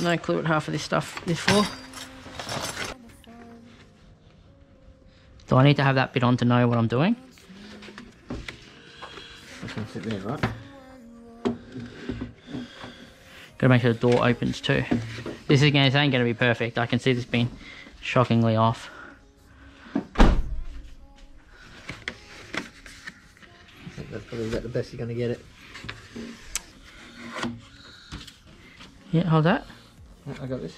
no clue what half of this stuff is for. Do I need to have that bit on to know what I'm doing? It's going to sit there, right? Gotta make sure the door opens too. This ain't going to be perfect. I can see this being shockingly off. I think that's probably about the best you're going to get it. Yeah, hold that. Oh, I got this.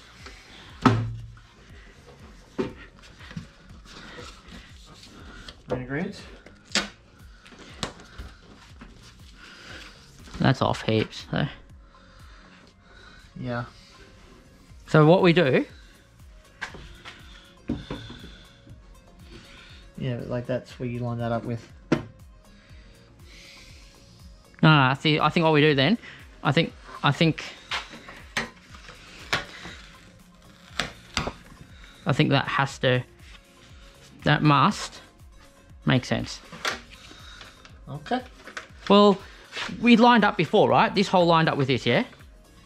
Ingredients. That's off heaps. So. Yeah. So what we do? Yeah, but like that's where you line that up with. No, see, I think what we do then, I think that has to, that must make sense. Okay. Well, we lined up before, right? This hole lined up with this, yeah?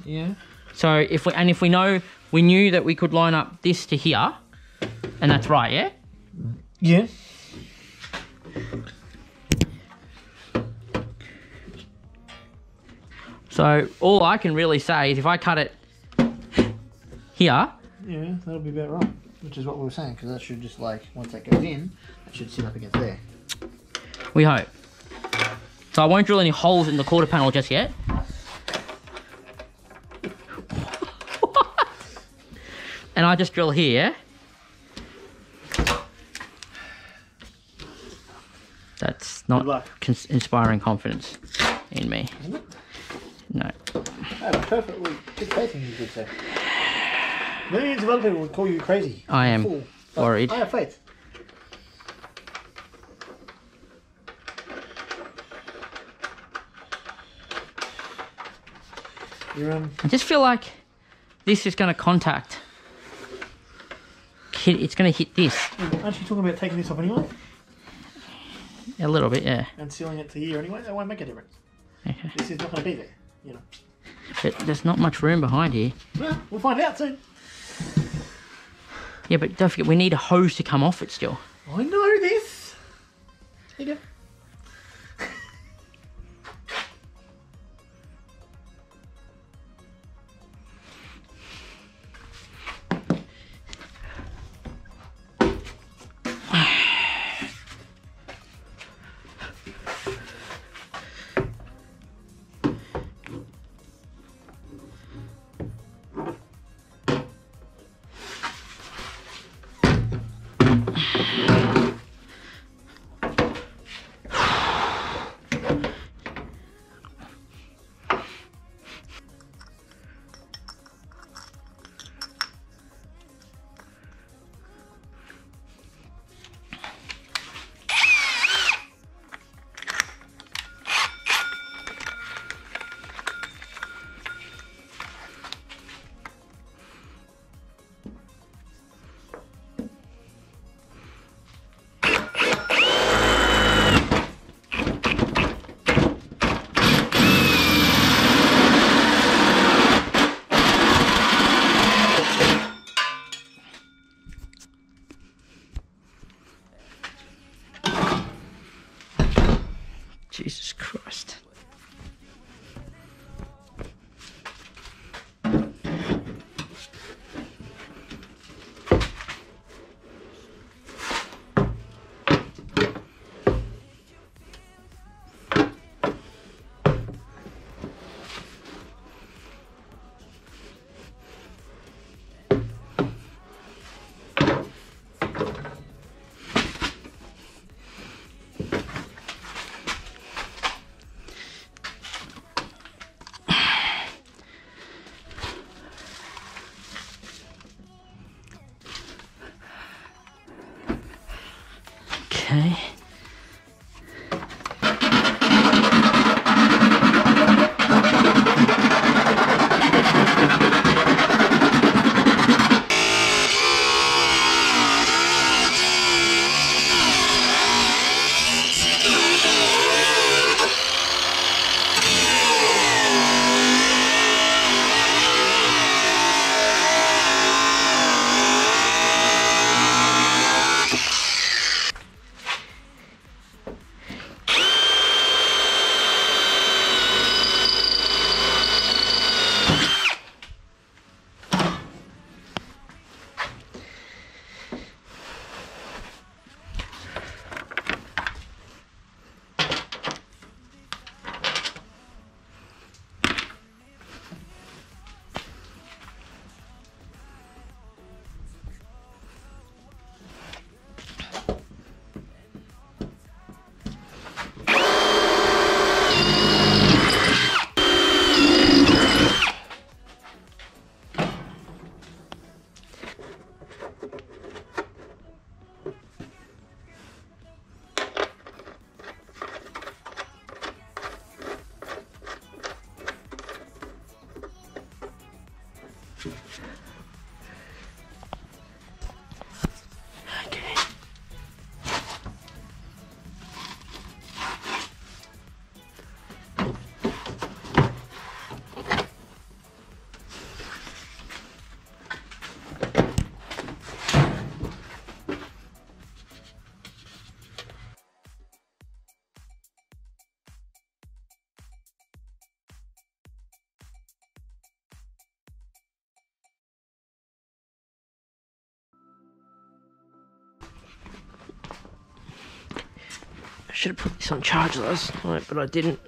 Yeah. So if we knew that we could line up this to here, and that's right, yeah? Yeah. So all I can really say is if I cut it here. Yeah, that'll be about right. Which is what we were saying, because that should just like, once that goes in, that should sit up against there. We hope. So I won't drill any holes in the quarter panel just yet. And I just drill here. That's not inspiring confidence in me. Isn't it? No. Oh, perfectly good faith in you, good sir. Millions of other people would call you crazy. I am worried. I have faith. I just feel like this is going to contact. It's going to hit this. Aren't you talking about taking this off anyway? A little bit, yeah. And sealing it to here anyway? That won't make a difference. Okay. This is not going to be there, you know. But there's not much room behind here. Well, we'll find out soon. Yeah, but don't forget, we need a hose to come off it still. I know this. Here you go. Jesus Christ. Okay. should have put this on charge last night, but I didn't.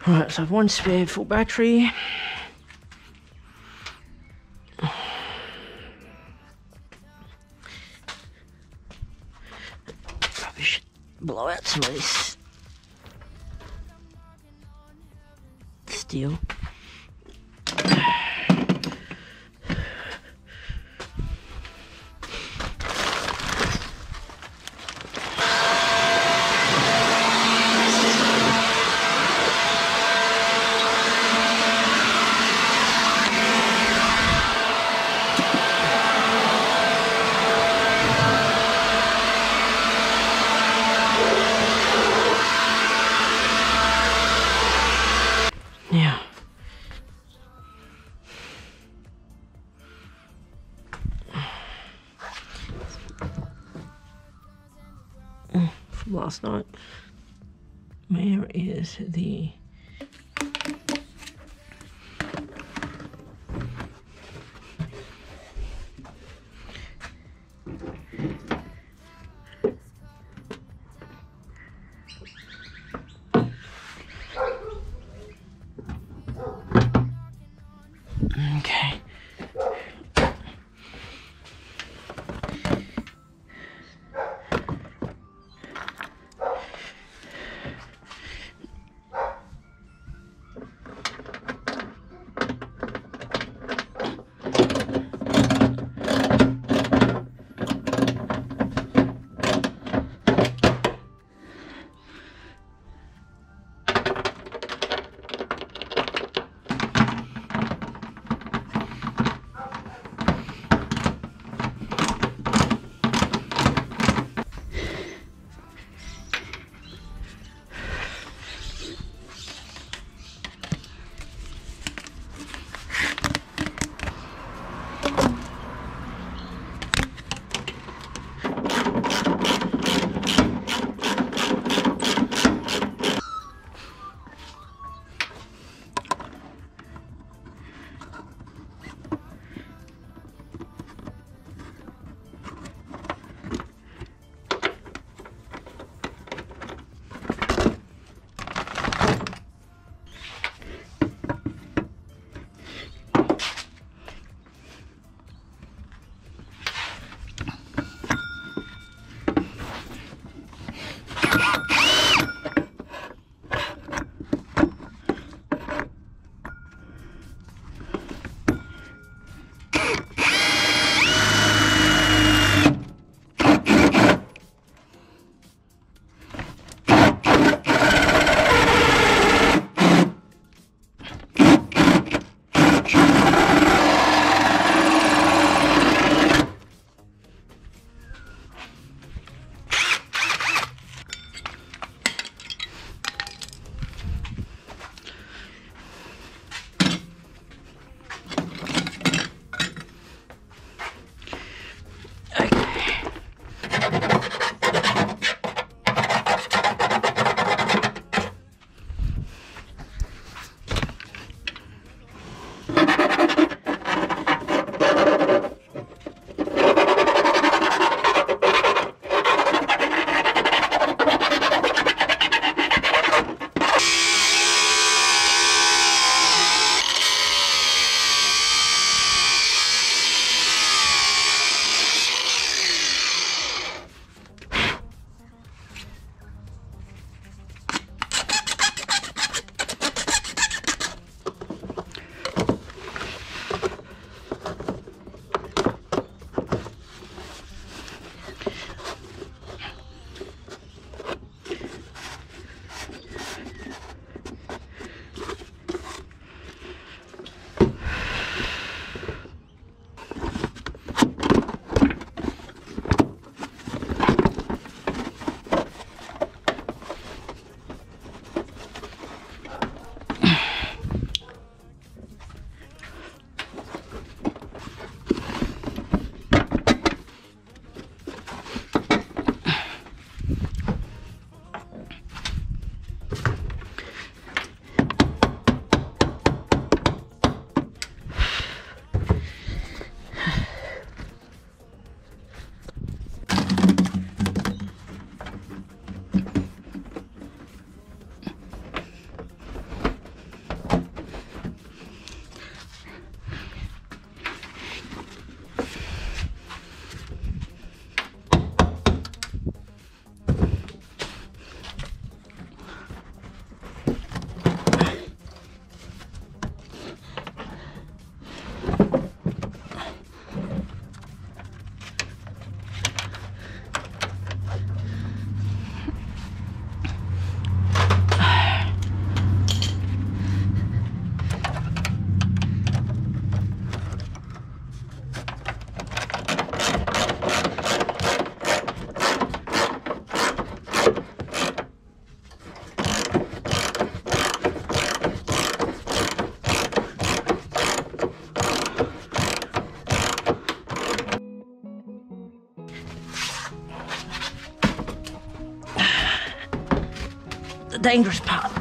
Right, so I have one spare full battery. Probably should blow out some of this steel. Yeah. From last night. Where is the okay. dangerous part.